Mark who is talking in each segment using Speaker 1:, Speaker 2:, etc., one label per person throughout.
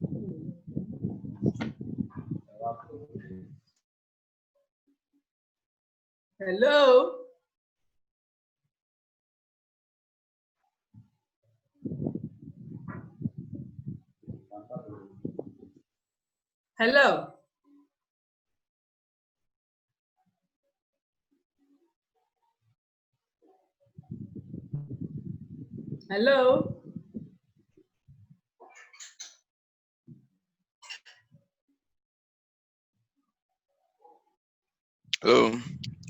Speaker 1: Hello. Hello. Hello.
Speaker 2: Hello.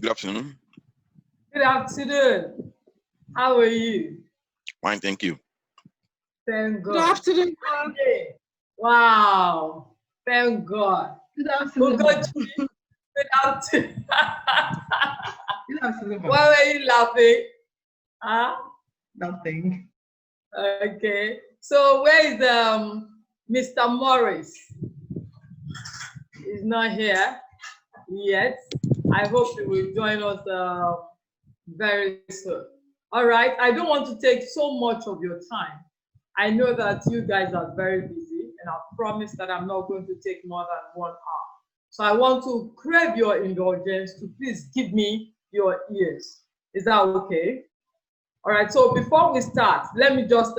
Speaker 2: Good afternoon.
Speaker 1: Good afternoon. How are you?
Speaker 2: Fine, thank you.
Speaker 1: Thank God.
Speaker 3: Good afternoon.
Speaker 1: Wow. Thank God.
Speaker 3: Good afternoon.
Speaker 1: Good afternoon.
Speaker 3: Good afternoon.
Speaker 1: Why were you laughing? Huh?
Speaker 3: Nothing.
Speaker 1: Okay. So where is Mr. Morris? He's not here yet. I hope he will join us very soon. All right. I don't want to take so much of your time. I know that you guys are very busy, and I promise that I'm not going to take more than 1 hour. So I want to crave your indulgence to please give me your ears. Is that okay? All right. So before we start, let me just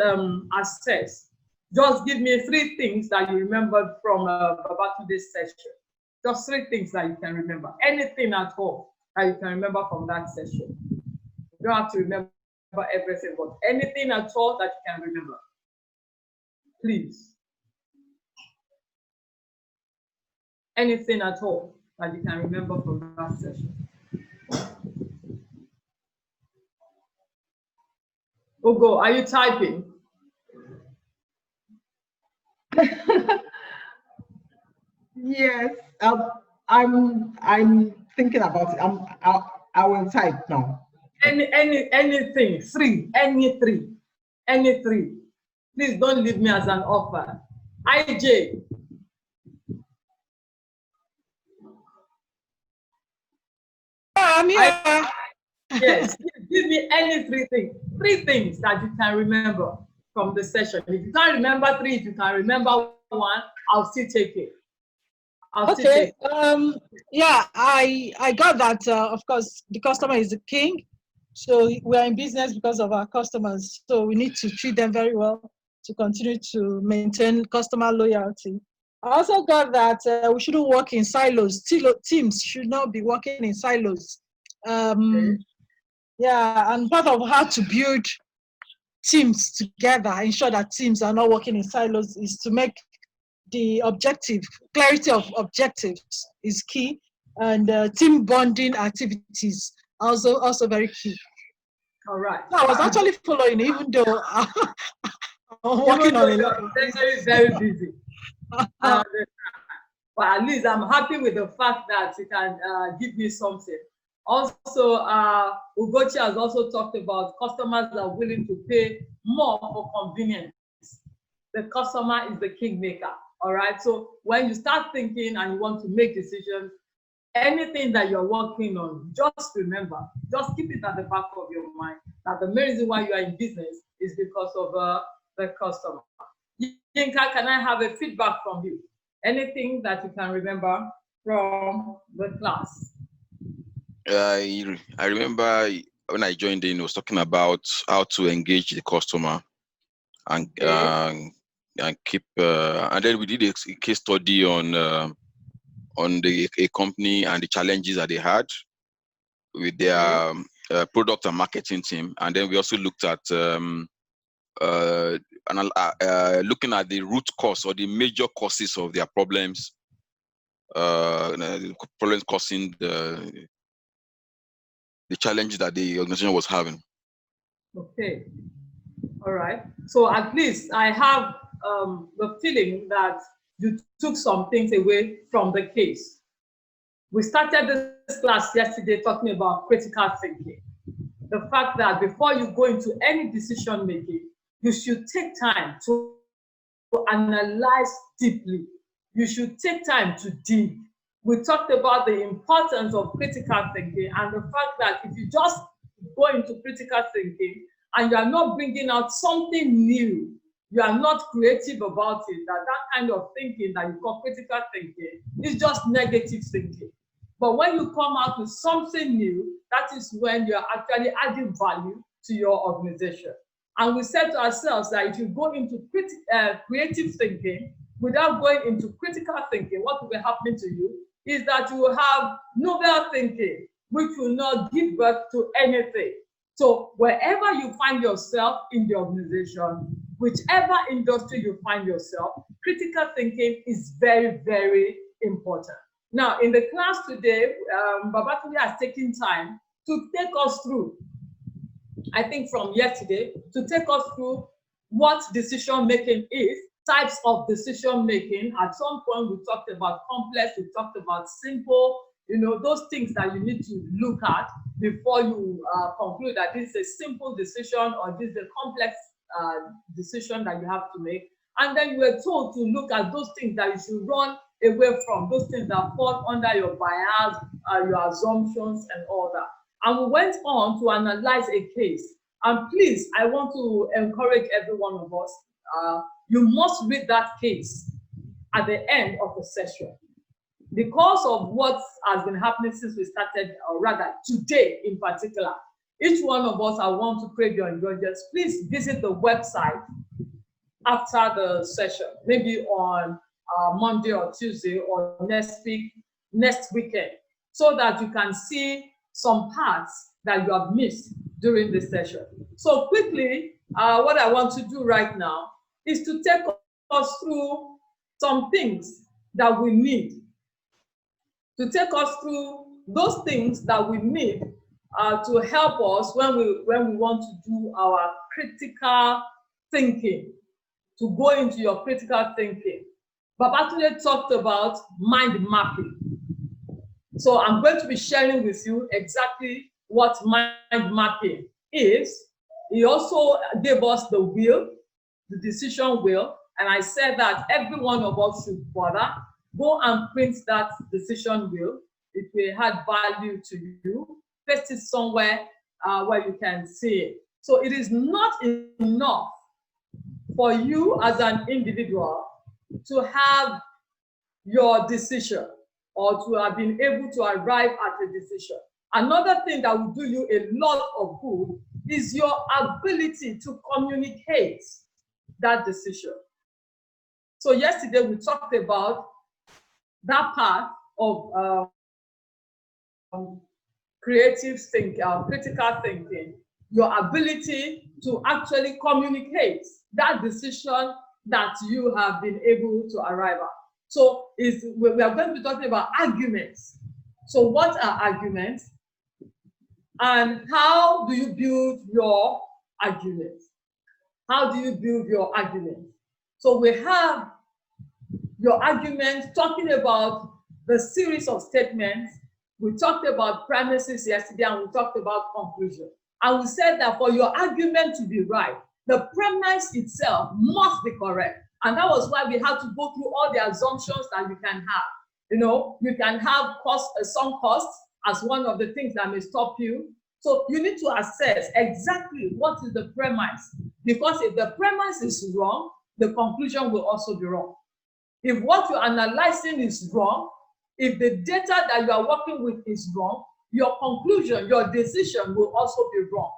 Speaker 1: assess. Just give me 3 things that you remembered from Babatunde's session. Just 3 things that you can remember. Anything at all that you can remember from that session. You don't have to remember everything, but anything at all that you can remember. Please. Anything at all that you can remember from that session. Ogo, are you typing?
Speaker 3: Yes. I'm thinking about it. I will type now.
Speaker 1: Anything, 3, any 3. Please don't leave me as an offer. IJ.
Speaker 3: I'm here.
Speaker 1: Yes, give me any 3 things. 3 things that you can remember from the session. If you can't remember 3, if you can remember 1, I'll still take it.
Speaker 4: Okay. Yeah, I got that. Of course, the customer is the king. So we are in business because of our customers. So we need to treat them very well to continue to maintain customer loyalty. I also got that we shouldn't work in silos. Teams should not be working in silos. Yeah, and part of how to build teams together, ensure that teams are not working in silos, is to make the clarity of objectives is key, and team bonding activities also very key.
Speaker 1: All right.
Speaker 4: So I was actually following, even though I'm working on a lot of
Speaker 1: things. Very busy. But at least I'm happy with the fact that you can give me something. Also, Ugochi has also talked about customers are willing to pay more for convenience. The customer is the kingmaker. All right. So when you start thinking and you want to make decisions, anything that you're working on, just remember, just keep it at the back of your mind that the main reason why you are in business is because of the customer. Yinka, can I have a feedback from you? Anything that you can remember from the class?
Speaker 2: I remember when I joined in, I was talking about how to engage the customer and keep. And then we did a case study on a company and the challenges that they had with their product and marketing team. And then we also looked at looking at the root cause or the major causes of their problems. Problems causing the challenges that the organization was having.
Speaker 1: Okay. All right. So at least I have the feeling that you took some things away from the case. We started this class yesterday talking about critical thinking. The fact that before you go into any decision making, you should take time to analyze deeply. You should take time to dig. We talked about the importance of critical thinking and the fact that if you just go into critical thinking and you are not bringing out something new, you are not creative about it, that kind of thinking that you call critical thinking is just negative thinking. But when you come out with something new, that is when you are actually adding value to your organization. And we said to ourselves that if you go into creative thinking without going into critical thinking, what will be happening to you is that you will have novel thinking, which will not give birth to anything. So wherever you find yourself in the organization, whichever industry you find yourself, critical thinking is very, very important. Now, in the class today, Babatunde has taken time to take us through, I think from yesterday, to take us through what decision making is, types of decision making. At some point, we talked about complex, we talked about simple, those things that you need to look at before you conclude that this is a simple decision or this is a complex decision that you have to make. And then you were told to look at those things that you should run away from, those things that fall under your bias, your assumptions and all that. And we went on to analyze a case. And please, I want to encourage every one of us, you must read that case at the end of the session. Because of what has been happening since we started, or rather today in particular, each one of us, I want to crave your indulgence. Please visit the website after the session, maybe on Monday or Tuesday or next weekend, so that you can see some parts that you have missed during this session. So quickly, what I want to do right now is to take us through some things that we need, to take us through those things that we need to help us when we want to do our critical thinking, to go into your critical thinking. Babatunde talked about mind mapping. So I'm going to be sharing with you exactly what mind mapping is. He also gave us the wheel, the decision wheel, and I said that every one of us should bother, go and print that decision wheel. It will add value to you. Paste it somewhere where you can see it. So it is not enough for you as an individual to have your decision or to have been able to arrive at a decision. Another thing that will do you a lot of good is your ability to communicate that decision. So yesterday we talked about that part of creative thinking, critical thinking, your ability to actually communicate that decision that you have been able to arrive at. So we are going to be talking about arguments. So what are arguments? And how do you build your arguments? How do you build your arguments? So we have your arguments talking about the series of statements. We talked about premises yesterday and we talked about conclusion. And we said that for your argument to be right, the premise itself must be correct. And that was why we had to go through all the assumptions that you can have. You can have some costs as one of the things that may stop you. So you need to assess exactly what is the premise. Because if the premise is wrong, the conclusion will also be wrong. If what you're analyzing is wrong, if the data that you are working with is wrong, your conclusion, your decision will also be wrong.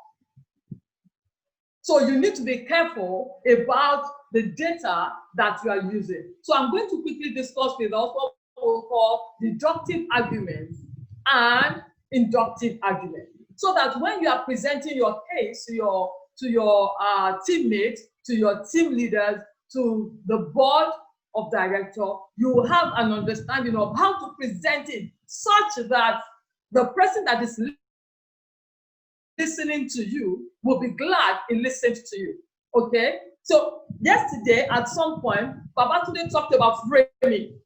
Speaker 1: So you need to be careful about the data that you are using. So I'm going to quickly discuss with us what we call deductive arguments and inductive arguments. So that when you are presenting your case to your teammates, to your team leaders, to the board of directors, you will have an understanding of how to present it such that the person that is listening to you will be glad he listened to you. Okay? So yesterday, at some point, Babatunde talked about framing.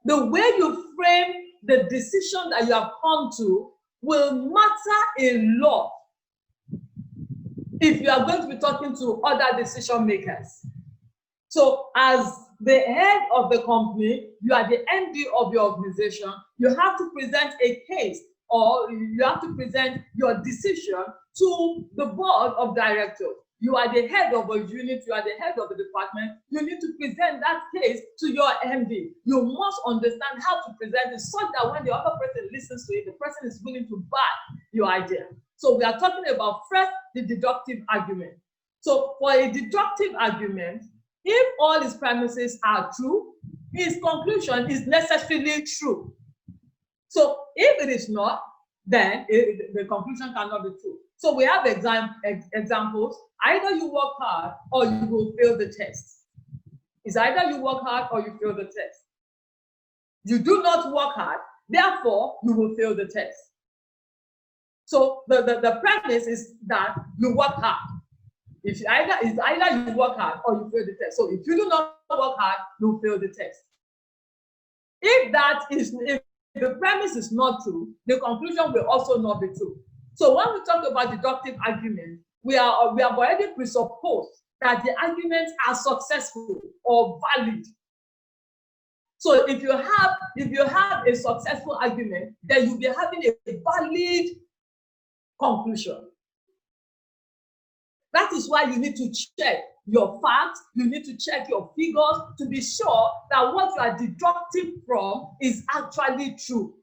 Speaker 1: The way you frame the decision that you have come to will matter a lot if you are going to be talking to other decision makers. So as the head of the company, you are the MD of your organization, you have to present a case or you have to present your decision to the board of directors. you are the head of a unit, you are the head of the department, you need to present that case to your MD. You must understand how to present it so that when the other person listens to it, the person is willing to back your idea. So we are talking about first, the deductive argument. So for a deductive argument, if all his premises are true, his conclusion is necessarily true. So if it is not, then the conclusion cannot be true. So we have examples. Either you work hard or you will fail the test. It's either you work hard or you fail the test. You do not work hard, therefore you will fail the test. So the premise is that you work hard. It's either you work hard or you fail the test. So if you do not work hard, you fail the test. If the premise is not true, the conclusion will also not be true. So when we talk about deductive argument, we have already presupposed that the arguments are successful or valid. So if you have a successful argument, then you'll be having a valid conclusion. That is why you need to check your facts, you need to check your figures to be sure that what you are deducting from is actually true.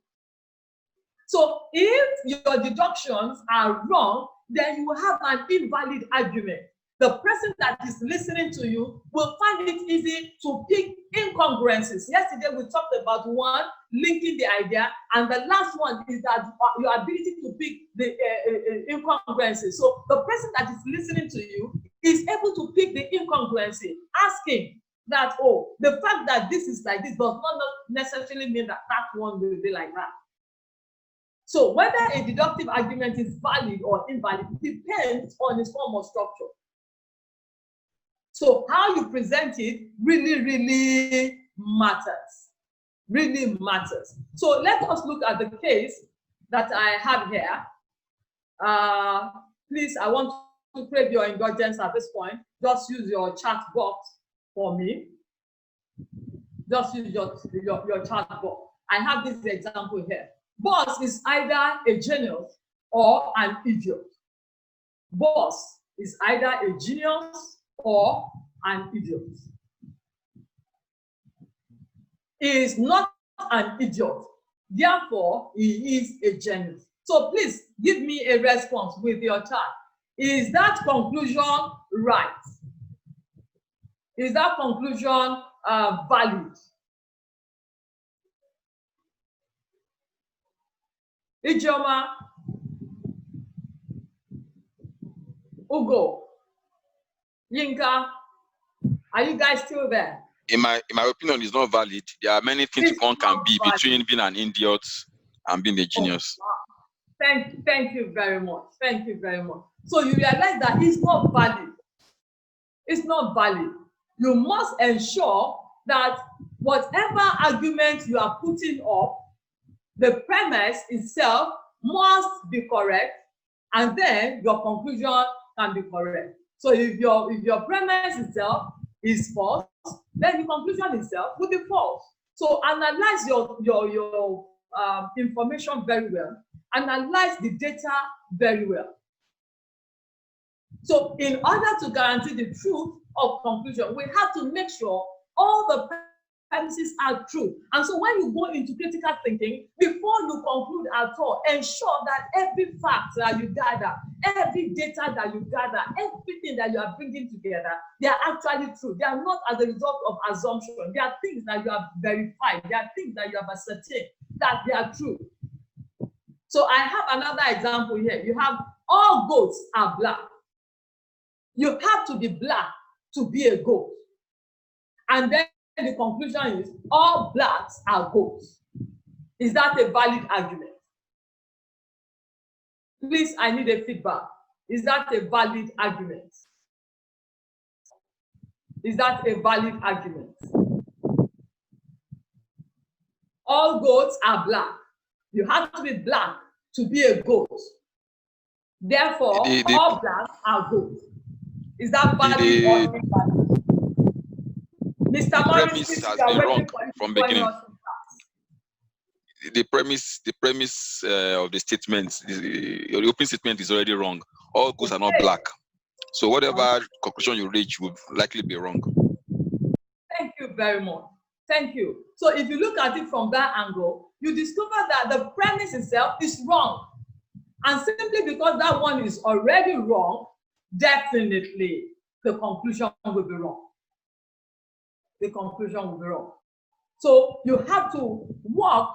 Speaker 1: So if your deductions are wrong, then you will have an invalid argument. The person that is listening to you will find it easy to pick incongruencies. Yesterday we talked about one, linking the idea, and the last one is that your ability to pick the incongruencies. So the person that is listening to you is able to pick the incongruency, asking that, oh, the fact that this is like this does not necessarily mean that that one will be like that. So whether a deductive argument is valid or invalid depends on its form of structure. So how you present it really matters. Really matters. So let us look at the case that I have here. Please, I want to crave your indulgence at this point. Just use your chat box for me. Just use your chat box. I have this example here. Boss is either a genius or an idiot. Boss is either a genius or an idiot. He is not an idiot, therefore he is a genius. So please give me a response with your chat. Is that conclusion right? Is that conclusion valid? Ijoma, Ugo, Yinka, are you guys still there?
Speaker 2: In my opinion, it's not valid. There are many things one can be between being an idiot and being a genius.
Speaker 1: Oh, wow. Thank you very much. Thank you very much. So you realize that it's not valid. It's not valid. You must ensure that whatever argument you are putting up, the premise itself must be correct, and then your conclusion can be correct. So if your premise itself is false, then the conclusion itself will be false. So analyze your information very well. Analyze the data very well. So in order to guarantee the truth of conclusion, we have to make sure all the premises are true. And so when you go into critical thinking, before you conclude at all, ensure that every fact that you gather, every data that you gather, everything that you are bringing together, they are actually true. They are not as a result of assumption. They are things that you have verified. They are things that you have ascertained that they are true. So I have another example here. You have all goats are black. You have to be black to be a goat. And then the conclusion is all blacks are goats. Is that a valid argument? Please, I need a feedback. Is that a valid argument? Is that a valid argument? All goats are black. You have to be black to be a goat. Therefore, all blacks are goats. Is that valid or invalid? Mr. Morris,
Speaker 2: has been wrong from beginning. The premise of the statement, the opening statement is already wrong. All goats are not black. So whatever conclusion you reach will likely be wrong.
Speaker 1: Thank you very much. Thank you. So if you look at it from that angle, you discover that the premise itself is wrong. And simply because that one is already wrong, definitely the conclusion will be wrong. The conclusion will be wrong. So you have to work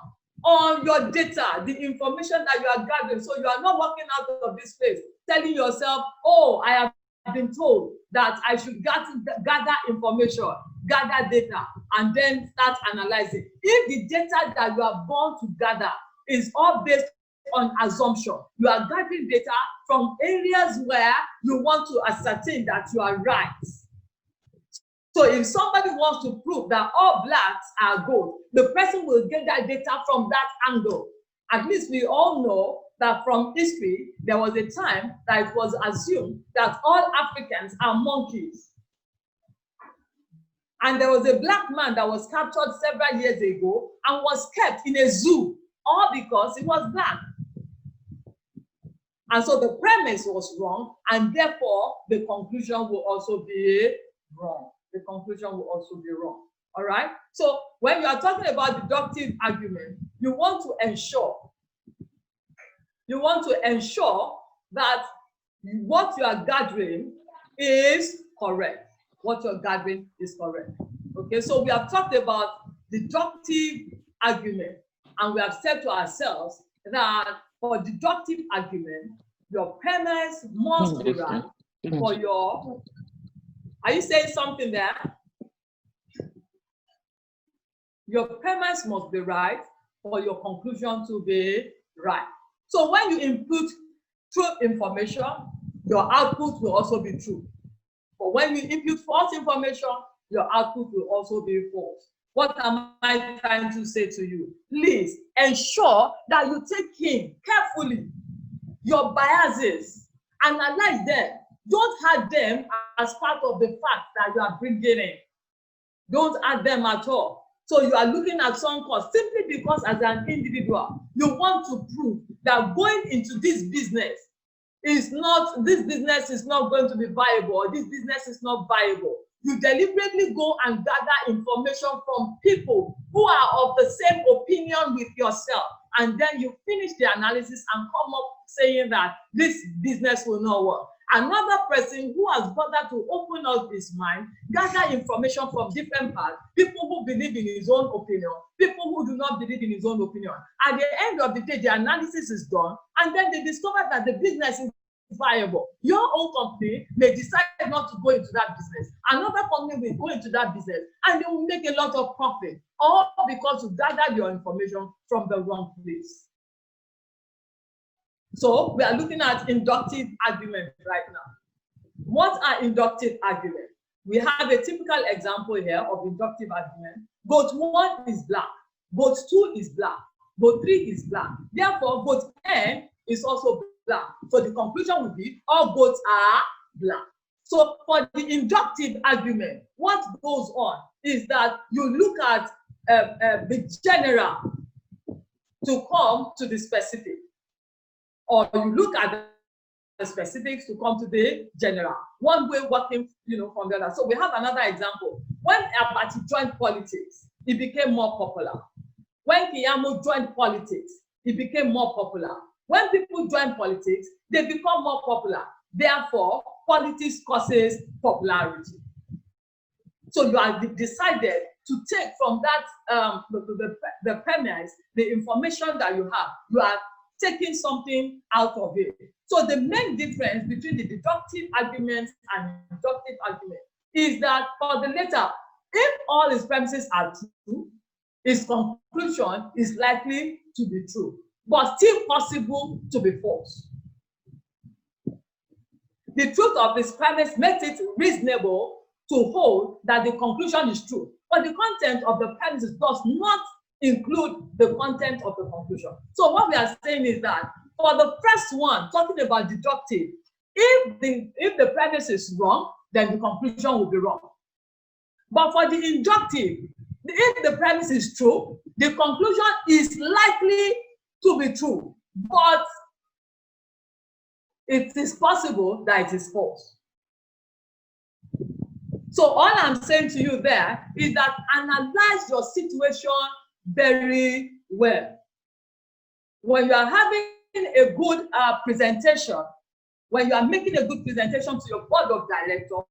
Speaker 1: on your data, the information that you are gathering. So you are not walking out of this place telling yourself, oh, I have been told that I should gather information, gather data, and then start analyzing. If the data that you are born to gather is all based on assumption, you are gathering data from areas where you want to ascertain that you are right. So if somebody wants to prove that all blacks are gold, the person will get that data from that angle. At least we all know that from history, there was a time that it was assumed that all Africans are monkeys. And there was a black man that was captured several years ago and was kept in a zoo, all because he was black. And so the premise was wrong, and therefore the conclusion will also be wrong. The conclusion will also be wrong. All right? So when you are talking about deductive argument, you want to ensure that what you are gathering is correct. What you're gathering is correct. Okay, so we have talked about deductive argument, and we have said to ourselves that for deductive argument, your premise must be right for your. Are you saying something there? Your premise must be right for your conclusion to be right. So when you input true information, your output will also be true. But when you input false information, your output will also be false. What am I trying to say to you? Please ensure that you take in carefully your biases, analyze them. Don't add them as part of the fact that you are bringing in. Don't add them at all. So you are looking at some cost simply because as an individual, you want to prove that going into this business is not going to be viable, or this business is not viable. You deliberately go and gather information from people who are of the same opinion with yourself, and then you finish the analysis and come up saying that this business will not work. Another person who has bothered to open up his mind, gather information from different parts, people who believe in his own opinion, people who do not believe in his own opinion. At the end of the day, the analysis is done, and then they discover that the business is viable. Your own company may decide not to go into that business. Another company will go into that business, and they will make a lot of profit, all because you gathered your information from the wrong place. So we are looking at inductive argument right now. What are inductive arguments? We have a typical example here of inductive argument. Goat 1 is black, goat 2 is black, goat 3 is black. Therefore, goat N is also black. So the conclusion would be all goats are black. So for the inductive argument, what goes on is that you look at the general to come to the specific, or you look at the specifics to come to the general. One way working, from the other. So we have another example. When Abati joined politics, it became more popular. When Keyamo joined politics, it became more popular. When people join politics, they become more popular. Therefore, politics causes popularity. So you have decided to take from that the premise, the information that you have. You are taking something out of it. So the main difference between the deductive argument and inductive argument is that for the latter, if all his premises are true, his conclusion is likely to be true, but still possible to be false. The truth of his premise makes it reasonable to hold that the conclusion is true, but the content of the premises does not include the content of the conclusion. So what we are saying is that for the first one, talking about deductive, if the premise is wrong, then the conclusion will be wrong. But for the inductive, if the premise is true, the conclusion is likely to be true, but it is possible that it is false. So all I'm saying to you there is that analyze your situation very well. When you are having a good presentation, when you are making a good presentation to your board of directors,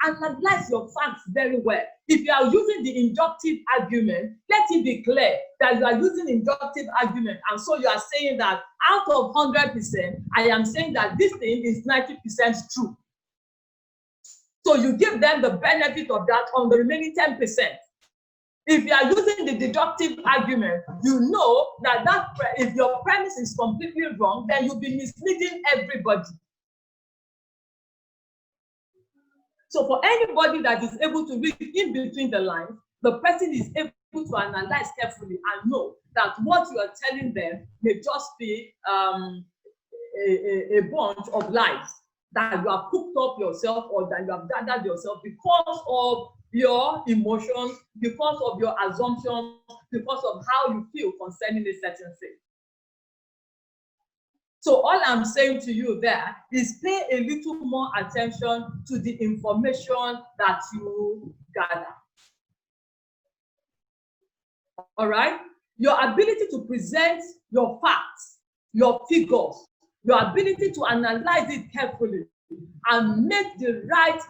Speaker 1: analyze your facts very well. If you are using the inductive argument, let it be clear that you are using inductive argument, and so you are saying that out of 100%, I am saying that this thing is 90% true. So you give them the benefit of that on the remaining 10%. If you are using the deductive argument, you know that if your premise is completely wrong, then you'll be misleading everybody. So for anybody that is able to read in between the lines, the person is able to analyze carefully and know that what you are telling them may just be a bunch of lies that you have cooked up yourself or that you have gathered yourself because of your emotions, because of your assumptions, because of how you feel concerning a certain thing. So all I'm saying to you there is pay a little more attention to the information that you gather. All right? Your ability to present your facts, your figures, your ability to analyze it carefully and make the right,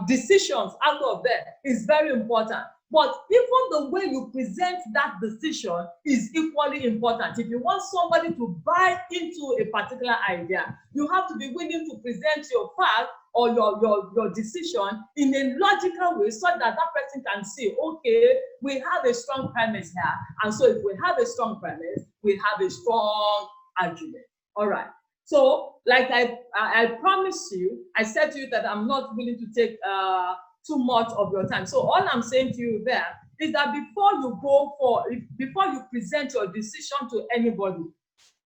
Speaker 1: decisions out of there is very important. But even the way you present that decision is equally important. If you want somebody to buy into a particular idea, you have to be willing to present your fact or your decision in a logical way so that that person can see, okay, we have a strong premise here. And so if we have a strong premise, we have a strong argument. All right. So like I promised you, I said to you that I'm not willing to take too much of your time. So all I'm saying to you there is that before you present your decision to anybody,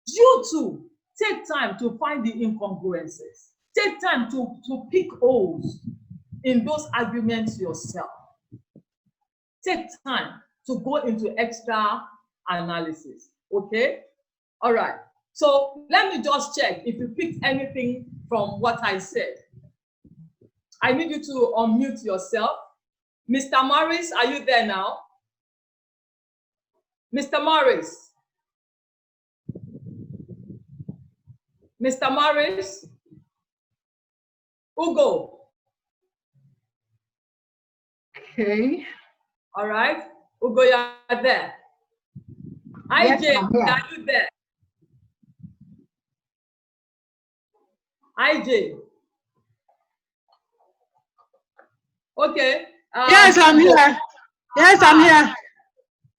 Speaker 1: you too take time to find the incongruences. Take time to pick holes in those arguments yourself. Take time to go into extra analysis. Okay? All right. So let me just check if you picked anything from what I said. I need you to unmute yourself. Mr. Morris, are you there now? Mr. Morris. Mr. Morris. Ugo.
Speaker 3: Okay.
Speaker 1: All right. Ugo, you're there.
Speaker 3: Yes,
Speaker 1: IJ,
Speaker 3: I'm here.
Speaker 1: are you there? IJ. Okay.
Speaker 4: Yes, I'm here. Yes, I'm here.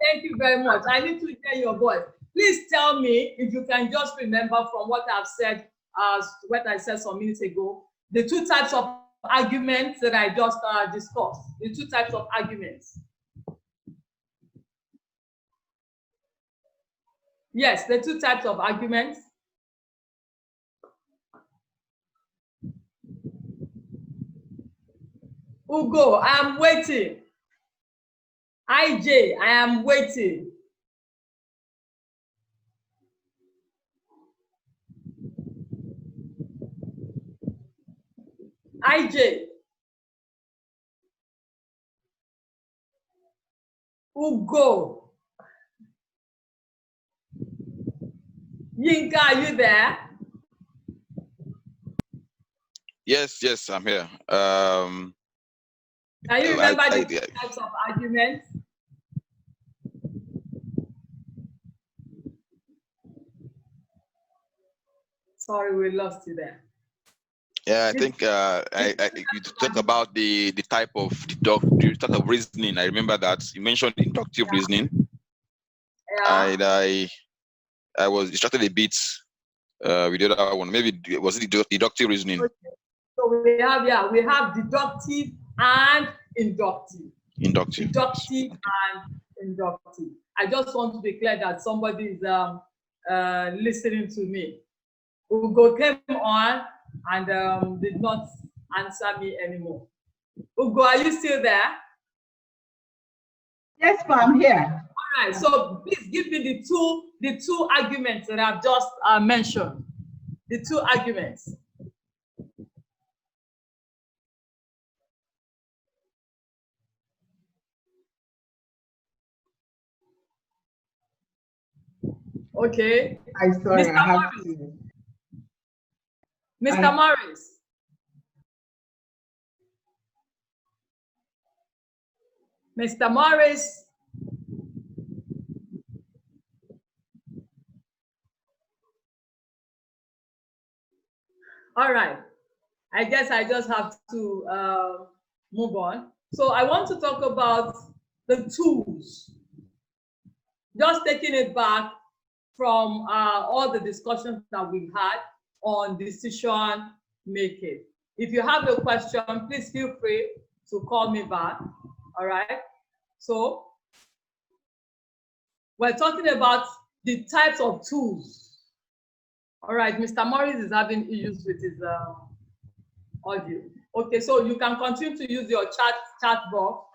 Speaker 1: Thank you very much. I need to hear your voice. Please tell me if you can just remember from what I've said, what I said some minutes ago, the two types of arguments that I just discussed, the two types of arguments. Yes, the two types of arguments. Ugo, I am waiting. IJ, I am waiting. IJ. Ugo. Yinka, are you there?
Speaker 2: Yes, I'm here.
Speaker 1: Can you remember the two types of arguments? Sorry, we lost you there.
Speaker 2: Yeah, I think you talked about the type of reasoning. I remember that you mentioned inductive reasoning.
Speaker 1: Yeah.
Speaker 2: I was distracted a bit with the other one. Maybe was it deductive reasoning?
Speaker 1: Okay. So we have deductive and inductive.
Speaker 2: Inductive.
Speaker 1: Deductive and inductive. I just want to be clear that somebody is listening to me. Ugo came on and did not answer me anymore. Ugo, are you still there?
Speaker 3: Yes, but I'm here.
Speaker 1: All right, so please give me the two arguments that I've just mentioned. The two arguments. Okay.
Speaker 3: I sorry,
Speaker 1: Mr.
Speaker 3: I have
Speaker 1: Morris.
Speaker 3: to.
Speaker 1: Mr. Morris. Mr. Morris. All right. I guess I just have to move on. So I want to talk about the tools. Just taking it back from all the discussions that we've had on decision making. If you have a question, please feel free to call me back. All right. So we're talking about the types of tools. All right. Mr. Morris is having issues with his audio. Okay, so you can continue to use your chat box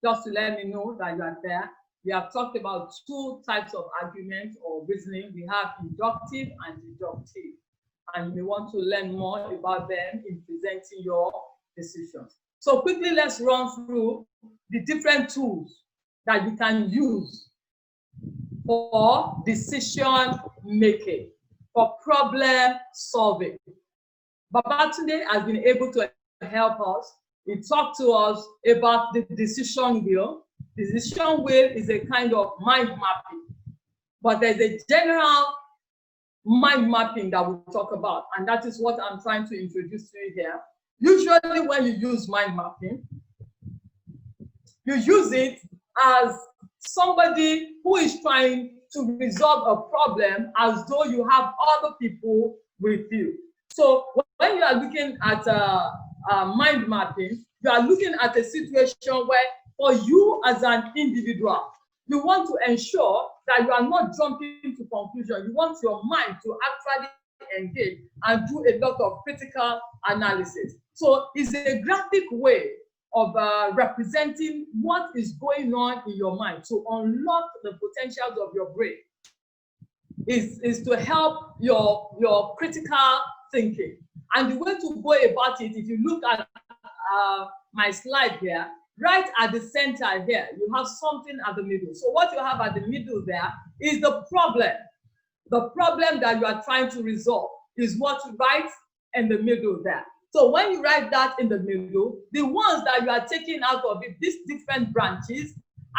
Speaker 1: just to let me know that you are there. We have talked about two types of argument or reasoning. We have inductive and deductive, and you want to learn more about them in presenting your decisions. So quickly, let's run through the different tools that you can use for decision making, for problem solving. Babatunde has been able to help us. He talked to us about the decision wheel. The decision wheel is a kind of mind mapping, but there's a general mind mapping that we'll talk about, and that is what I'm trying to introduce to you here. Usually when you use mind mapping, you use it as somebody who is trying to resolve a problem as though you have other people with you. So when you are looking at mind mapping, you are looking at a situation where for you as an individual, you want to ensure that you are not jumping to conclusion. You want your mind to actually engage and do a lot of critical analysis. So it's a graphic way of representing what is going on in your mind to unlock the potentials of your brain. Is to help your critical thinking. And the way to go about it, if you look at my slide here, right at the center here, you have something at the middle. So what you have at the middle there is the problem. The problem that you are trying to resolve is what you write in the middle there. So when you write that in the middle, the ones that you are taking out of it, these different branches,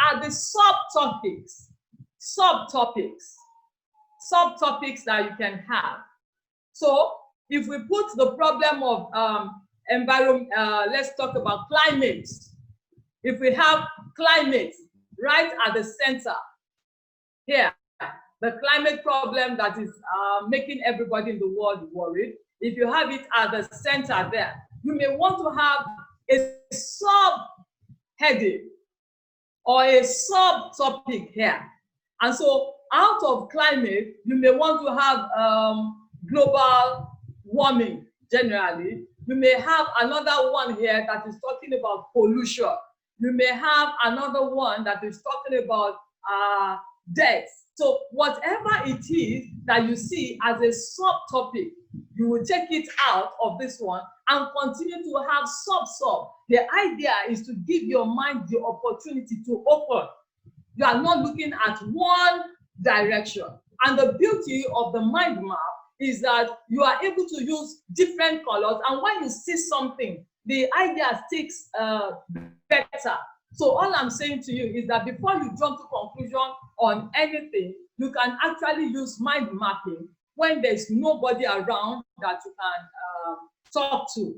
Speaker 1: are the subtopics that you can have. So if we put the problem of environment, let's talk about climate. If we have climate right at the center here, the climate problem that is making everybody in the world worried, if you have it at the center there, you may want to have a sub-heading or a sub-topic here. And so out of climate, you may want to have global warming generally. You may have another one here that is talking about pollution. You may have another one that is talking about death. So whatever it is that you see as a subtopic, you will take it out of this one and continue to have sub-sub. The idea is to give your mind the opportunity to open. You are not looking at one direction. And the beauty of the mind map is that you are able to use different colors, and when you see something, the idea sticks better. So all I'm saying to you is that before you jump to conclusion on anything, you can actually use mind mapping when there's nobody around that you can talk to.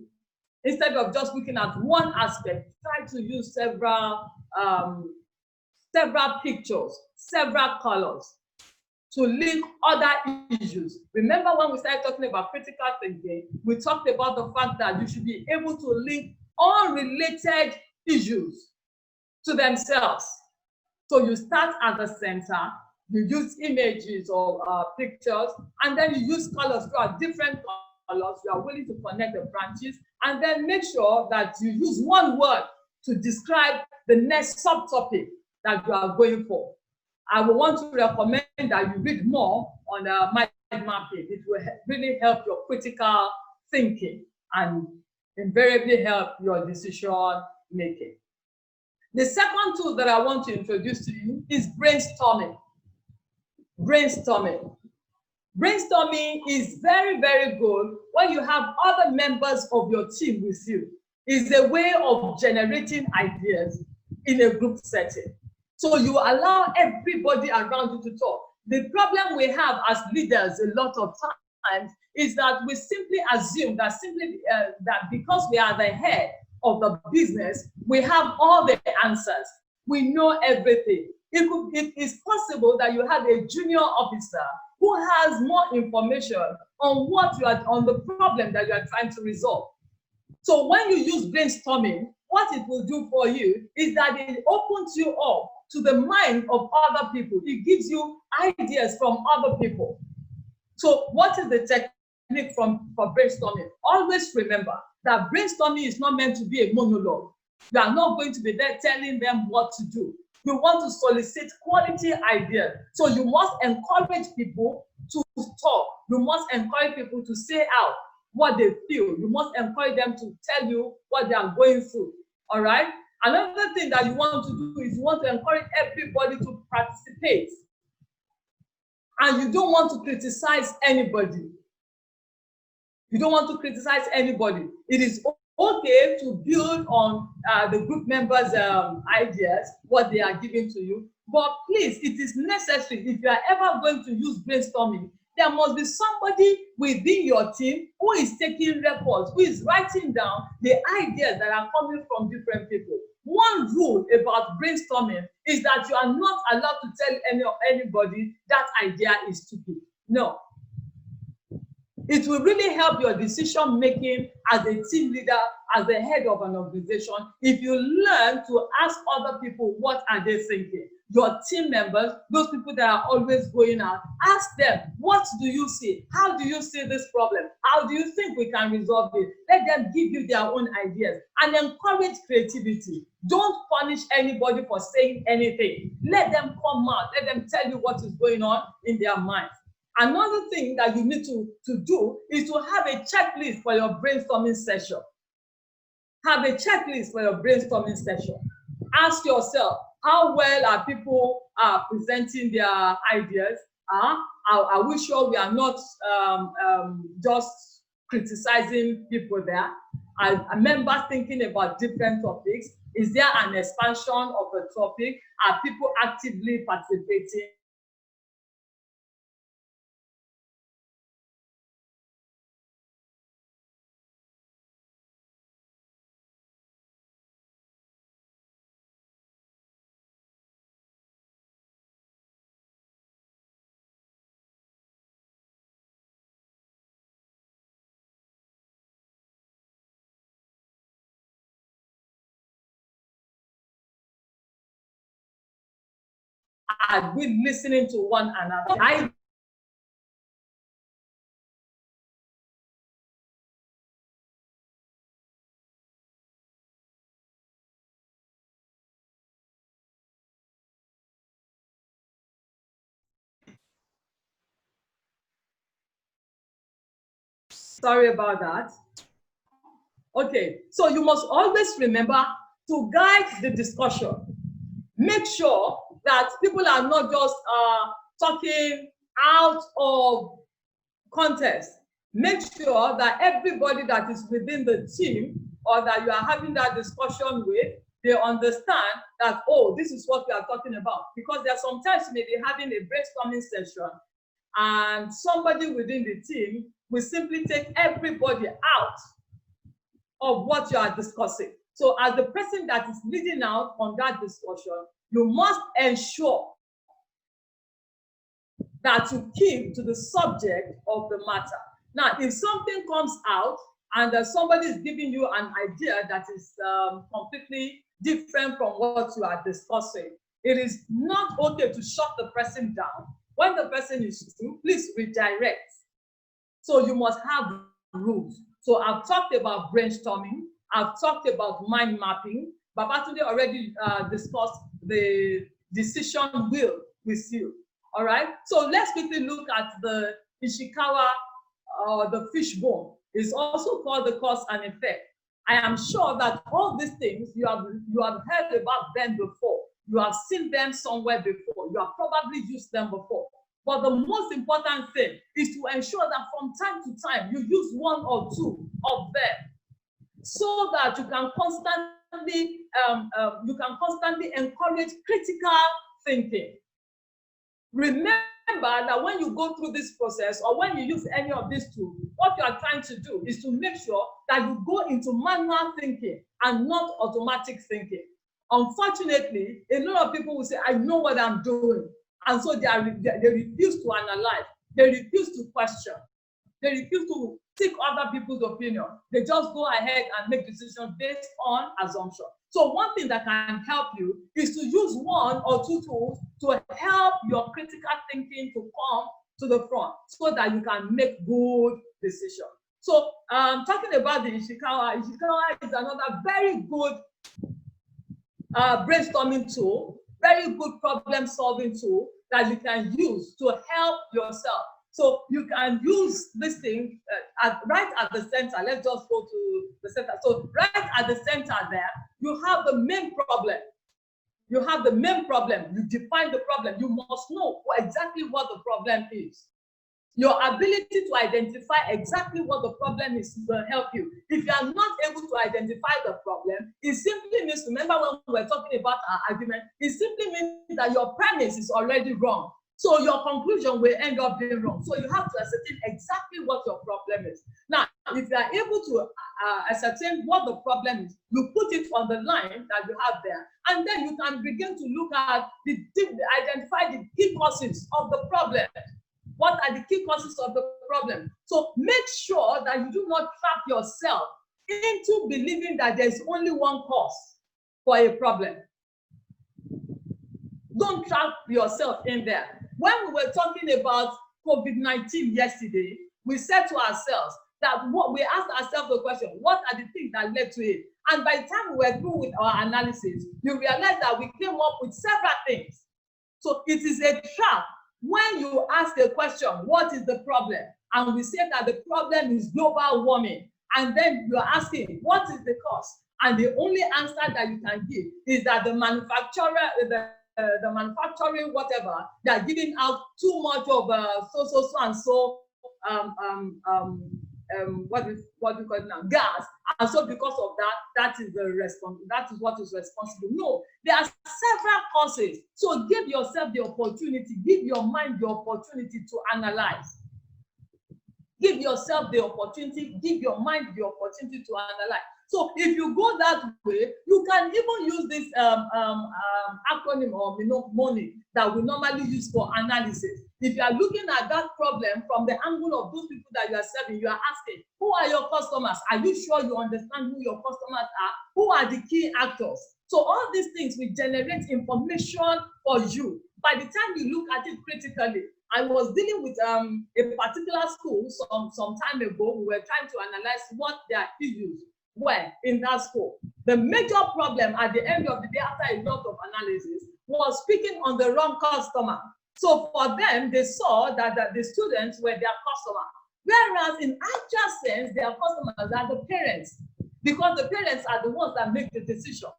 Speaker 1: Instead of just looking at one aspect, try to use several pictures, several colors to link other issues. Remember when we started talking about critical thinking, we talked about the fact that you should be able to link unrelated issues to themselves. So you start at the center, you use images or pictures, and then you use colors throughout different colors. You are willing to connect the branches, and then make sure that you use one word to describe the next subtopic that you are going for. I would want to recommend that you read more on mind mapping. It will really help your critical thinking and invariably help your decision making. The second tool that I want to introduce to you is brainstorming. brainstorming. Brainstorming is very, very good when you have other members of your team with you. It's a way of generating ideas in a group setting. So you allow everybody around you to talk. The problem we have as leaders a lot of times is that we simply assume that that because we are the head of the business, we have all the answers. We know everything. It is possible that you have a junior officer who has more information on the problem that you are trying to resolve. So when you use brainstorming, what it will do for you is that it opens you up to the mind of other people. It gives you ideas from other people. So what is the technique for brainstorming? Always remember that brainstorming is not meant to be a monologue. You are not going to be there telling them what to do. You want to solicit quality ideas. So you must encourage people to talk. You must encourage people to say out what they feel. You must encourage them to tell you what they are going through. All right? Another thing that you want to do is you want to encourage everybody to participate. And you don't want to criticize anybody. You don't want to criticize anybody. It is okay to build on the group members' ideas, what they are giving to you. But please, it is necessary, if you are ever going to use brainstorming, there must be somebody within your team who is taking records, who is writing down the ideas that are coming from different people. One rule about brainstorming is that you are not allowed to tell anybody that idea is stupid. No. It will really help your decision making as a team leader, as the head of an organization, if you learn to ask other people what are they thinking. Your team members, those people that are always going out, ask them, what do you see? How do you see this problem? How do you think we can resolve it? Let them give you their own ideas and encourage creativity. Don't punish anybody for saying anything. Let them come out. Let them tell you what is going on in their minds. Another thing that you need to do is to have a checklist for your brainstorming session. Have a checklist for your brainstorming session. Ask yourself, how well are people presenting their ideas? Are we sure we are not just criticizing people there? Are members thinking about different topics? Is there an expansion of the topic? Are people actively participating? Are we listening to one another? Sorry about that. Okay, so you must always remember to guide the discussion. Make sure that people are not just talking out of context. Make sure that everybody that is within the team or that you are having that discussion with, they understand that, oh, this is what we are talking about. Because there are sometimes you may be having a brainstorming session and somebody within the team will simply take everybody out of what you are discussing. So as the person that is leading out on that discussion, you must ensure that you keep to the subject of the matter. Now, if something comes out and somebody is giving you an idea that is completely different from what you are discussing, it is not okay to shut the person down. When the person is through, please redirect. So you must have rules. So I've talked about brainstorming. I've talked about mind mapping. Babatunde already discussed the decision wheel with you. All right. So let's quickly look at the Ishikawa or the fishbone. It's also called the cause and effect. I am sure that all these things you have heard about them before. You have seen them somewhere before. You have probably used them before. But the most important thing is to ensure that from time to time, you use one or two of them so that you can constantly encourage critical thinking. Remember that when you go through this process or when you use any of these tools, what you are trying to do is to make sure that you go into manual thinking and not automatic thinking. Unfortunately, a lot of people will say, I know what I'm doing. And so they refuse to analyze. They refuse to question. They refuse to seek other people's opinion. They just go ahead and make decisions based on assumption. So one thing that can help you is to use one or two tools to help your critical thinking to come to the front so that you can make good decisions. So talking about the Ishikawa is another very good brainstorming tool, very good problem-solving tool that you can use to help yourself. So you can use this thing right at the center. Let's just go to the center. So right at the center there, you have the main problem. You have the main problem. You define the problem. You must know exactly what the problem is. Your ability to identify exactly what the problem is will help you. If you are not able to identify the problem, it simply means, remember when we were talking about our argument, it simply means that your premise is already wrong. So your conclusion will end up being wrong. So you have to ascertain exactly what your problem is. Now, if you are able to ascertain what the problem is, you put it on the line that you have there, and then you can begin to look at identify the key causes of the problem. What are the key causes of the problem? So make sure that you do not trap yourself into believing that there's only one cause for a problem. Don't trap yourself in there. When we were talking about COVID-19 yesterday, we said to ourselves that we asked ourselves the question, what are the things that led to it? And by the time we were through with our analysis, you realize that we came up with several things. So it is a trap when you ask the question, what is the problem? And we say that the problem is global warming. And then you're asking, what is the cause? And the only answer that you can give is that the manufacturer, the manufacturing whatever, they are giving out too much of so and so what do you call it now, gas, and so because of that is what is responsible. No, there are several causes. So give yourself the opportunity, give your mind the opportunity to analyze. Give yourself the opportunity, give your mind the opportunity to analyze. So if you go that way, you can even use this acronym or money that we normally use for analysis. If you are looking at that problem from the angle of those people that you are serving, you are asking, who are your customers? Are you sure you understand who your customers are? Who are the key actors? So all these things will generate information for you. By the time you look at it critically, I was dealing with a particular school some time ago. We were trying to analyze what their issues were in that school. The major problem at the end of the day, after a lot of analysis, was picking on the wrong customer. So for them, they saw that the students were their customer, whereas in actual sense, their customers are the parents, because the parents are the ones that make the decision.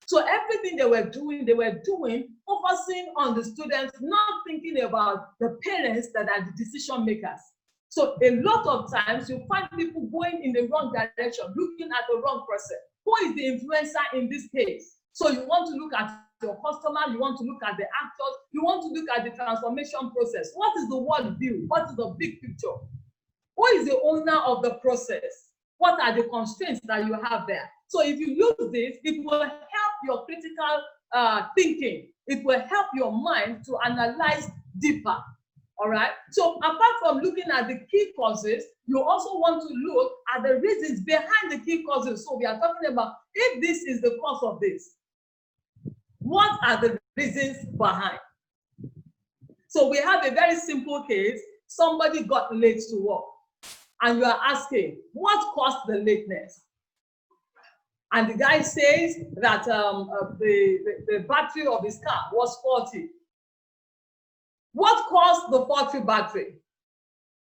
Speaker 1: So everything they were doing focusing on the students, not thinking about the parents that are the decision makers. So a lot of times you find people going in the wrong direction, looking at the wrong person. Who is the influencer in this case? So you want to look at your customer, you want to look at the actors, you want to look at the transformation process. What is the world view? What is the big picture? Who is the owner of the process? What are the constraints that you have there? So if you use this, it will help your critical thinking. It will help your mind to analyze deeper. All right. So apart from looking at the key causes, you also want to look at the reasons behind the key causes. So we are talking about, if this is the cause of this, what are the reasons behind? So we have a very simple case. Somebody got late to work, and you are asking, what caused the lateness? And the guy says that the battery of his car was faulty. What caused the faulty battery?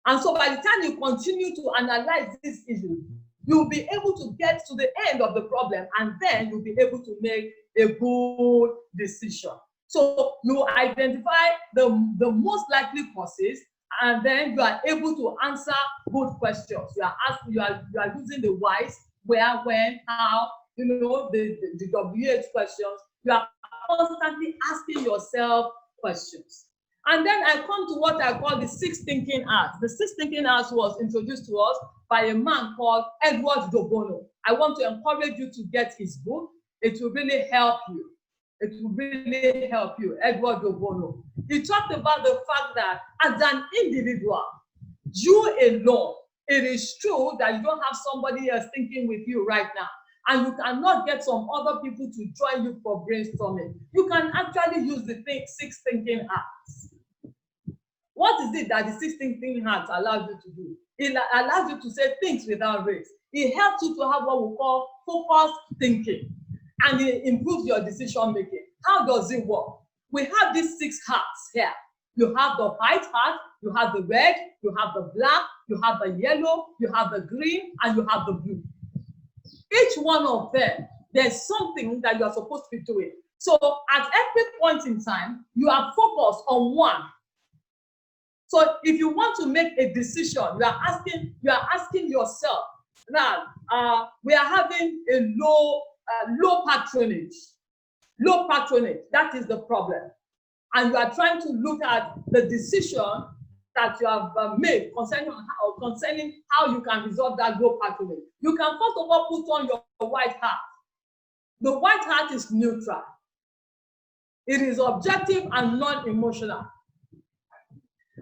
Speaker 1: And so by the time you continue to analyze this issue, you'll be able to get to the end of the problem, and then you'll be able to make a good decision. So you identify the most likely causes, and then you are able to answer good questions. You are asking, you are using the whys, where, when, how, the WH questions. You are constantly asking yourself questions. And then I come to what I call the 6 thinking arts. The 6 thinking arts was introduced to us by a man called Edward de Bono. I want to encourage you to get his book. It will really help you. It will really help you, Edward de Bono. He talked about the fact that as an individual, you alone, it is true that you don't have somebody else thinking with you right now, and you cannot get some other people to join you for brainstorming. You can actually use the 6 thinking arts. What is it that the 6 thinking arts allows you to do? It allows you to say things without race. It helps you to have what we call focused thinking, and it improves your decision making. How does it work? We have these 6 hearts here. You have the white heart, you have the red, you have the black, you have the yellow, you have the green, and you have the blue. Each one of them, there's something that you are supposed to be doing. So at every point in time, you are focused on one. So if you want to make a decision, you are asking yourself, now we are having a low patronage. Low patronage, that is the problem. And you are trying to look at the decision that you have made concerning how you can resolve that low patronage. You can first of all put on your white hat. The white hat is neutral. It is objective and non-emotional.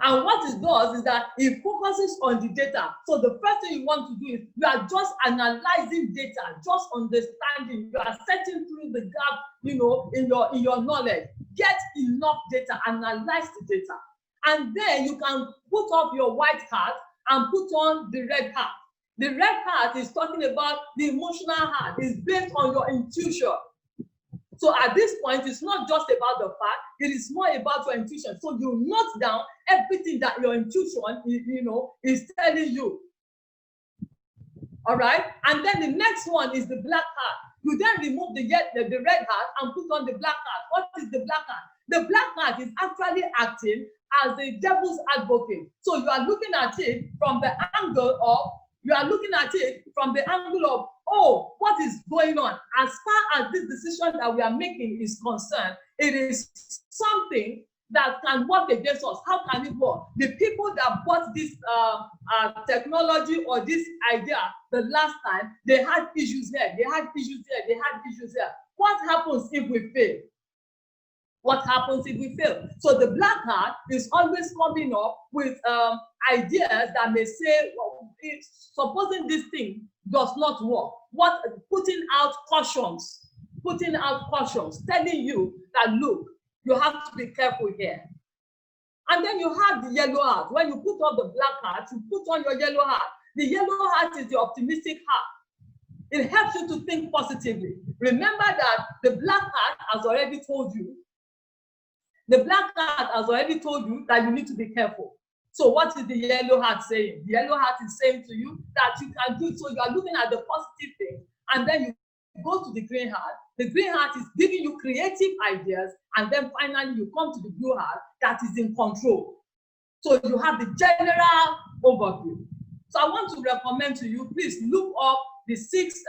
Speaker 1: And what it does is that it focuses on the data. So the first thing you want to do is you are just analyzing data, just understanding. You are setting through the gap, in your knowledge. Get enough data, analyze the data, and then you can put off your white hat and put on the red hat. The red hat is talking about the emotional hat. It's based on your intuition. So at this point, it's not just about the fact, it is more about your intuition. So you note down everything that your intuition, is telling you. All right? And then the next one is the black hat. You then remove the red hat and put on the black hat. What is the black hat? The black hat is actually acting as the devil's advocate. So you are looking at it from the angle of, oh, what is going on? As far as this decision that we are making is concerned, it is something that can work against us. How can it work? The people that bought this technology or this idea the last time, they had issues here, they had issues here, they had issues here. What happens if we fail? What happens if we fail? So the black hat is always coming up with ideas that may say, well, supposing this thing does not work, putting out cautions, telling you that, look, you have to be careful here. And then you have the yellow hat. When you put on the black hat, you put on your yellow hat. The yellow hat is the optimistic hat. It helps you to think positively. Remember that the black hat has already told you. The black hat has already told you that you need to be careful. So what is the yellow hat saying? The yellow hat is saying to you that you can do it. So you are looking at the positive thing, and then you go to the green hat. The green hat is giving you creative ideas, and then finally you come to the blue hat that is in control. So you have the general overview. So I want to recommend to you, please look up the 6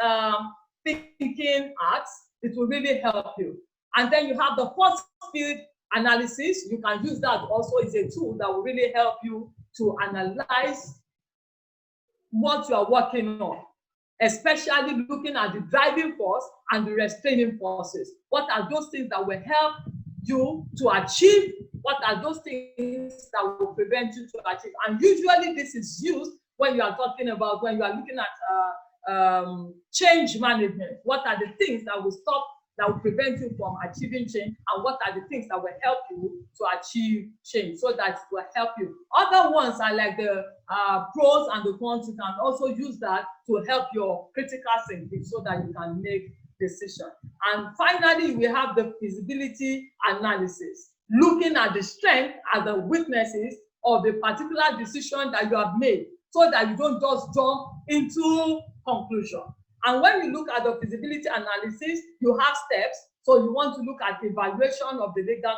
Speaker 1: thinking arts. It will really help you. And then you have the force field analysis. You can use that also. It's a tool that will really help you to analyze what you are working on, especially looking at the driving force and the restraining forces. What are those things that will help you to achieve? What are those things that will prevent you to achieve? And usually this is used when you are talking about, when you are looking at change management. What are the things that will stop, that will prevent you from achieving change, and what are the things that will help you to achieve change, so that it will help you. Other ones are like the pros and the cons. You can also use that to help your critical thinking so that you can make decisions. And finally, we have the feasibility analysis, looking at the strength and the weaknesses of the particular decision that you have made, so that you don't just jump into conclusion. And when you look at the feasibility analysis, you have steps So you want to look at evaluation of the legal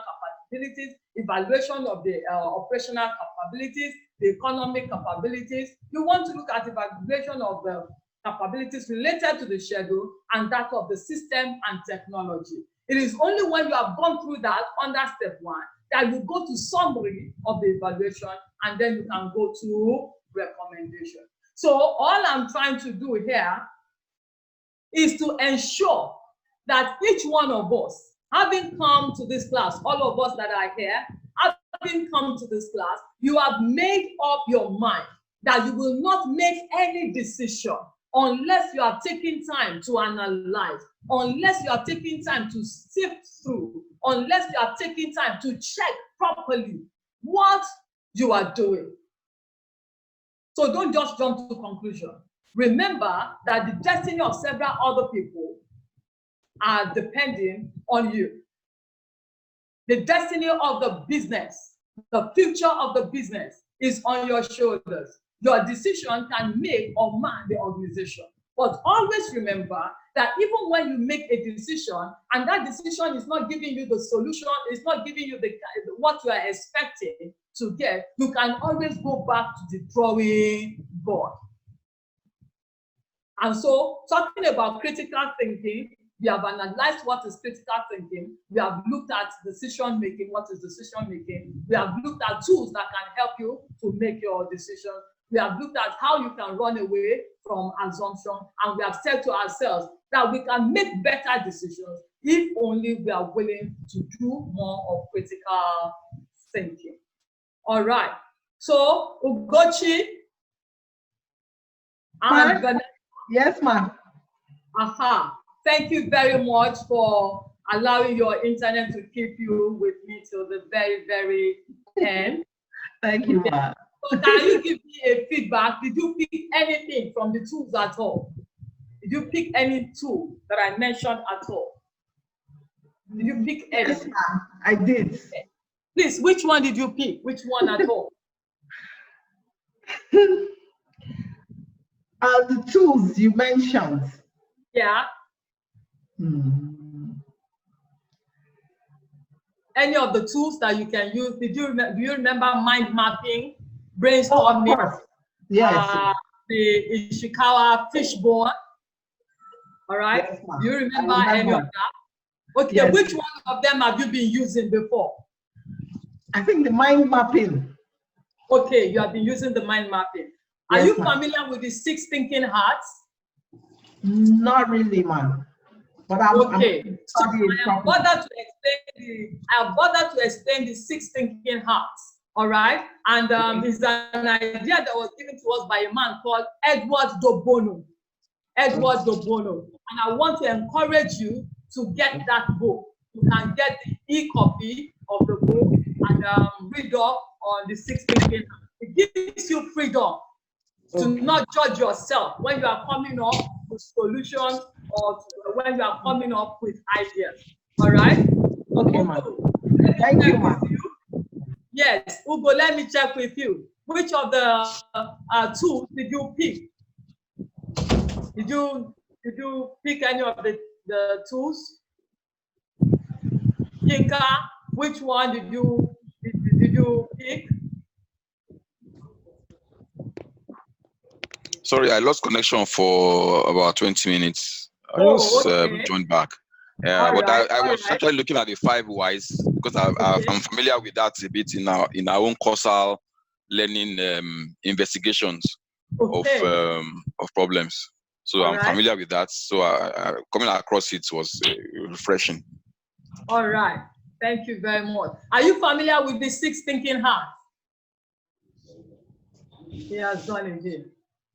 Speaker 1: capabilities, evaluation of the operational capabilities, the economic capabilities. You want to look at evaluation of the capabilities related to the schedule and that of the system and technology. It is only when you have gone through that under step 1 that you go to summary of the evaluation, and then you can go to recommendation. So all I'm trying to do here is to ensure that each one of us, having come to this class, all of us that are here, having come to this class, you have made up your mind that you will not make any decision unless you are taking time to analyze, unless you are taking time to sift through, unless you are taking time to check properly what you are doing. So don't just jump to conclusion. Remember that the destiny of several other people are depending on you. The destiny of the business, the future of the business is on your shoulders. Your decision can make or mar the organization. But always remember that even when you make a decision and that decision is not giving you the solution, it's not giving you what you are expecting to get, you can always go back to the drawing board. And so, talking about critical thinking, we have analyzed what is critical thinking. We have looked at decision making, what is decision making. We have looked at tools that can help you to make your decision. We have looked at how you can run away from assumption, and we have said to ourselves that we can make better decisions if only we are willing to do more of critical thinking. All right. So, Ugochi and Vanessa.
Speaker 3: Yes, ma'am.
Speaker 1: Aha. Thank you very much for allowing your internet to keep you with me till the very, very end.
Speaker 3: Thank you, ma'am.
Speaker 1: So can you give me a feedback? Did you pick anything from the tools at all? Did you pick any tool that I mentioned at all? Did you pick any?
Speaker 3: Yes, ma'am. I did.
Speaker 1: Please, which one did you pick? Which one at all?
Speaker 3: The tools you mentioned.
Speaker 1: Yeah. Any of the tools that you can use? Do you remember mind mapping, brainstorming?
Speaker 3: Of course. Yes.
Speaker 1: The Ishikawa fishbone. All right.
Speaker 3: Yes,
Speaker 1: do you remember any of that? Okay.
Speaker 3: Yes.
Speaker 1: Which one of them have you been using before?
Speaker 3: I think the mind mapping.
Speaker 1: Okay, you have been using the mind mapping. Are
Speaker 3: Yes,
Speaker 1: you
Speaker 3: ma'am.
Speaker 1: familiar with the 6 thinking hats?
Speaker 3: Not really, ma'am. But I'm
Speaker 1: Okay. So
Speaker 3: studying
Speaker 1: I have
Speaker 3: properly.
Speaker 1: bothered to explain the 6 thinking hats. All right. And it's an idea that was given to us by a man called Edward de Bono. Edward de Bono. And I want to encourage you to get that book. You can get the e-copy of the book and read up on the 6 thinking hats. It gives you freedom to not judge yourself when you are coming up with solutions or when you are coming up with ideas. All right?
Speaker 3: Okay, ma'am. Thank you, ma'am.
Speaker 1: Yes, Ugo, let me check with you. Which of the tools did you pick? Did you pick any of the tools? Yinka, which one did you pick?
Speaker 2: Sorry, I lost connection for about 20 minutes. I just joined back.
Speaker 1: All
Speaker 2: but
Speaker 1: right,
Speaker 2: I was
Speaker 1: all right.
Speaker 2: actually looking at the 5 whys because I'm familiar with that a bit in our own causal learning investigations of problems. So
Speaker 1: All
Speaker 2: I'm
Speaker 1: right.
Speaker 2: familiar with that. So coming across it was refreshing.
Speaker 1: All right. Thank you very much. Are you familiar with the 6 thinking hats? He has done it here.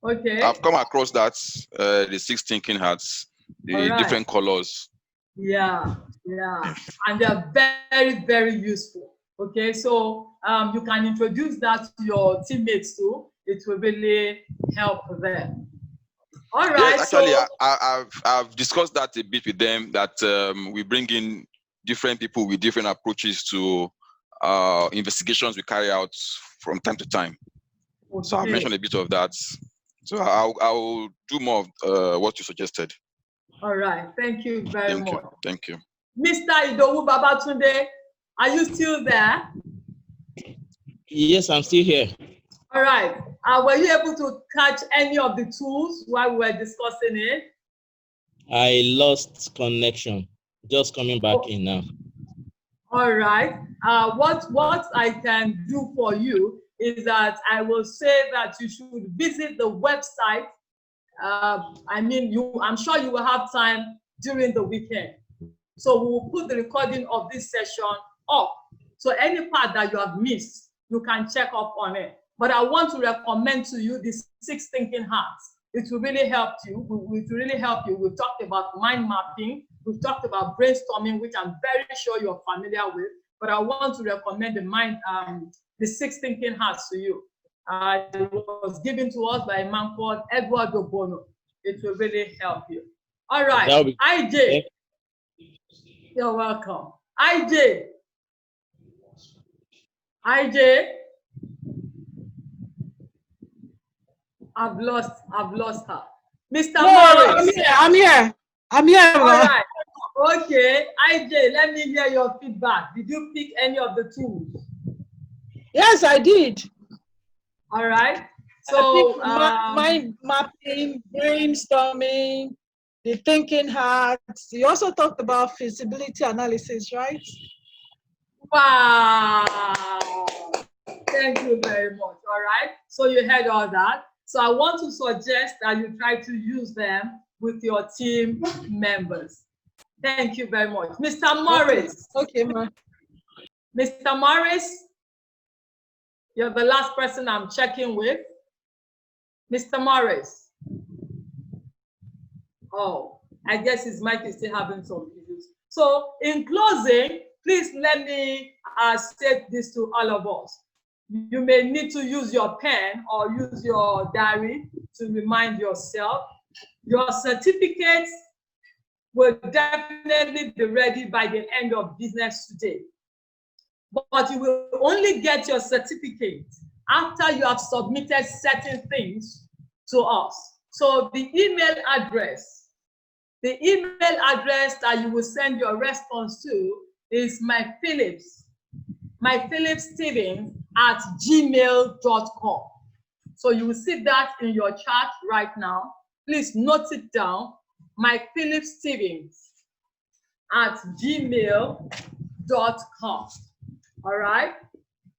Speaker 1: Okay.
Speaker 2: I've come across that, the 6 thinking hats, the different colors.
Speaker 1: Yeah, and they're very, very useful. Okay, so you can introduce that to your teammates too. It will really help them. All right.
Speaker 2: Yes, actually,
Speaker 1: so,
Speaker 2: I've discussed that a bit with them. That we bring in different people with different approaches to investigations we carry out from time to time.
Speaker 1: okay.
Speaker 2: So I've mentioned a bit of that. So I'll do more of what you suggested.
Speaker 1: All right. Thank you very much.
Speaker 2: Thank you.
Speaker 1: Mr. Idowu Babatunde, are you still there?
Speaker 5: Yes, I'm still here.
Speaker 1: All right. Were you able to catch any of the tools while we were discussing it?
Speaker 5: I lost connection. Just coming back in now.
Speaker 1: All right. What I can do for you is that I will say that you should visit the website. I'm sure you will have time during the weekend. So we will put the recording of this session up. So any part that you have missed, you can check up on it. But I want to recommend to you the 6 thinking hats. It will really help you. It will really help you. We've talked about mind mapping. We've talked about brainstorming, which I'm very sure you're familiar with. But I want to recommend the 6 thinking hats to you. It was given to us by a man called Eduardo Bono. It will really help you. All right, IJ. You're welcome. IJ. I've lost her. Mr. Morris.
Speaker 4: I'm here.
Speaker 1: All right. Okay. IJ, let me hear your feedback. Did you pick any of the tools?
Speaker 4: Yes, I did.
Speaker 1: All right. So
Speaker 4: mind mapping, brainstorming, the thinking hats. You also talked about feasibility analysis, right?
Speaker 1: Wow. Thank you very much. All right. So you heard all that. So I want to suggest that you try to use them with your team members. Thank you very much. Mr. Morris.
Speaker 4: Okay, ma.
Speaker 1: Mr. Morris, you're the last person I'm checking with. Mr. Morris. Oh, I guess his mic is still having some issues. So in closing, please let me state this to all of us. You may need to use your pen or use your diary to remind yourself. Your certificates will definitely be ready by the end of business today. But you will only get your certificate after you have submitted certain things to us. So the email address that you will send your response to is myphillipsstevens@gmail.com. So you will see that in your chat right now. Please note it down, myphillipsstevens@gmail.com. All right.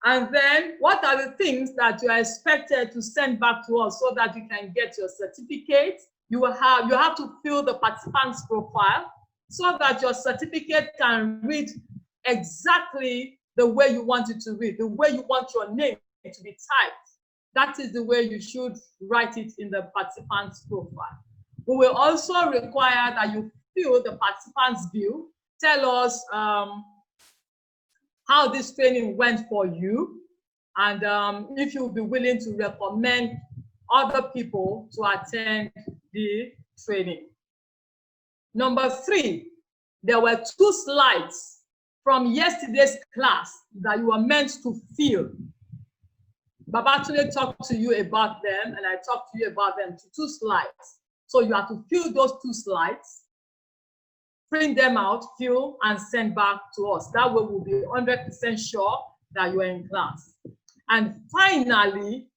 Speaker 1: And then what are the things that you are expected to send back to us so that you can get your certificate? You have to fill the participant's profile so that your certificate can read exactly the way you want it to read, the way you want your name to be typed. That is the way you should write it in the participant's profile. We will also require that you fill the participant's view. Tell us how this training went for you, and if you'll be willing to recommend other people to attend the training. Number 3, there were 2 slides from yesterday's class that you were meant to fill. Babatunde talked to you about them, and I talked to you about them, 2 slides. So you have to fill those 2 slides, print them out, fill, and send back to us. That way we'll be 100% sure that you're in class. And finally,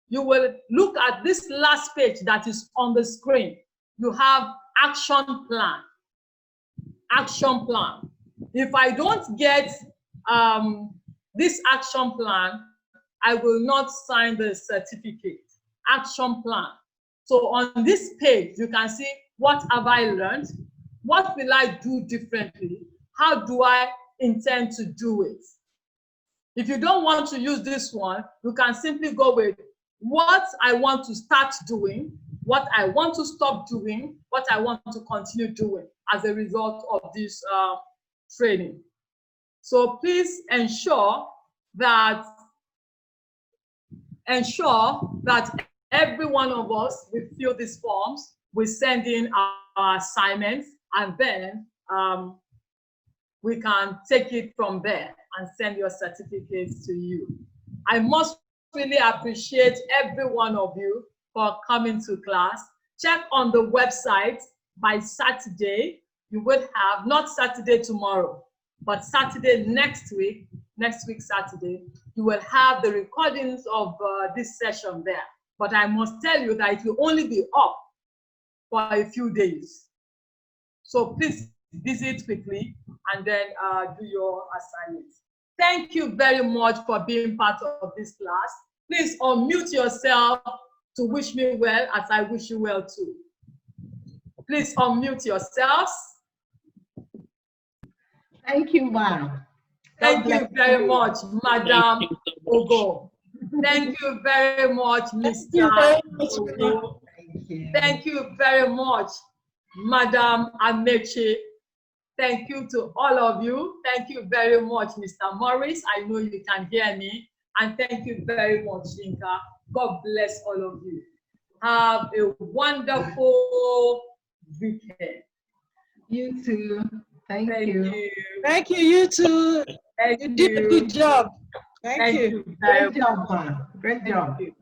Speaker 1: you will look at this last page that is on the screen. You have action plan. Action plan. If I don't get this action plan, I will not sign the certificate. Action plan. So on this page, you can see, what have I learned? What will I do differently? How do I intend to do it? If you don't want to use this one, you can simply go with what I want to start doing, what I want to stop doing, what I want to continue doing as a result of this training. So please ensure that every one of us will fill these forms, we send in our assignments, and then we can take it from there and send your certificates to you. I must really appreciate every one of you for coming to class. Check on the website by Saturday. you will have, not Saturday tomorrow, but Saturday next week Saturday, you will have the recordings of this session there. But I must tell you that it will only be up for a few days. So please visit quickly and then do your assignments. Thank you very much for being part of this class. Please unmute yourself to wish me well as I wish you well too. Please unmute yourselves.
Speaker 3: Thank you, ma'am.
Speaker 1: Thank you very much, Madam
Speaker 5: Thank you so much.
Speaker 1: Ogo. Thank you very much, Mr.
Speaker 4: you very much,
Speaker 1: Ogo.
Speaker 3: Thank you.
Speaker 1: Thank you very much, Madam Amechi. Thank you to all of you. Thank you very much, Mr. Morris. I know you can hear me. And thank you very much, Yinka. God bless all of you. Have a wonderful weekend.
Speaker 3: You too. Thank you.
Speaker 4: Thank you, you too.
Speaker 1: Thank
Speaker 4: You did a good job. Thank you.
Speaker 1: very
Speaker 3: Great job, ma'am. Great job.
Speaker 1: Thank you.